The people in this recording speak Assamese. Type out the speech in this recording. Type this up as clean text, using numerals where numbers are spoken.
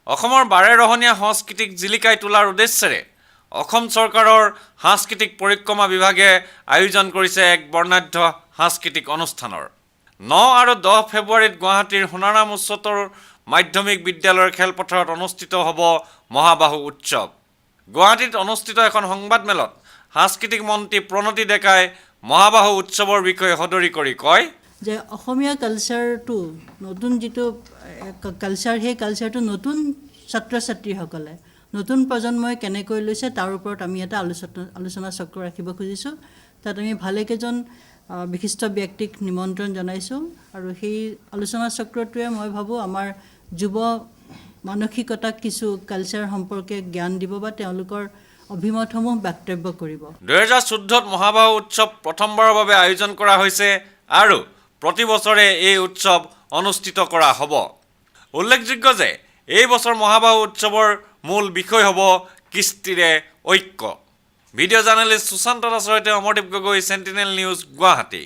অসমৰ বাৰেৰহণীয়া সংস্কৃতিক জিলিকাই তোলাৰ উদ্দেশ্যেৰে অসম চৰকাৰৰ সাংস্কৃতিক পৰিক্ৰমা বিভাগে আয়োজন কৰিছে এক বৰ্ণাঢ্য সাংস্কৃতিক অনুষ্ঠানৰ 9 আৰু 10 ফেব্ৰুৱাৰীত গুৱাহাটীৰ সোণাৰাম উচ্চতৰ মাধ্যমিক বিদ্যালয়ৰ খেলপথাৰত অনুষ্ঠিত হ'ব মহাবাহু উৎসৱ। গুৱাহাটীত অনুষ্ঠিত এখন সংবাদমেলত সাংস্কৃতিক মন্ত্ৰী প্ৰণতি ডেকাই মহাবাহু উৎসৱৰ বিষয়ে সদৰি কৰি কয় যে অসমীয়া কালচাৰটো নতুন যিটো কালচাৰ সেই কালচাৰটো নতুন ছাত্ৰ ছাত্ৰীসকলে নতুন প্ৰজন্মই কেনেকৈ লৈছে তাৰ ওপৰত আমি এটা আলোচনা চক্ৰ ৰাখিব খুজিছোঁ। তাত আমি ভালেকেইজন বিশিষ্ট ব্যক্তিক নিমন্ত্ৰণ জনাইছোঁ আৰু সেই আলোচনা চক্ৰটোৱে মই ভাবোঁ আমাৰ যুৱ মানসিকতাক কিছু কালচাৰ সম্পৰ্কে জ্ঞান দিব বা তেওঁলোকৰ অভিমতসমূহ বক্তব্য কৰিব। 2014ত মহাবাহু উৎসৱ প্ৰথমবাৰৰ বাবে আয়োজন কৰা হৈছে আৰু প্ৰতি বছৰে এই উৎসৱ অনুষ্ঠিত কৰা হ'ব। উল্লেখযোগ্য যে এই বছৰ মহাবাহু উৎসৱৰ মূল বিষয় হ'ব কৃষ্টিৰে ঐক্য। ভিডিঅ' জাৰ্নেলিষ্ট সুশান্ত দাসৰ সৈতে অমৰদীপ গগৈ, চেণ্টিনেল নিউজ, গুৱাহাটী।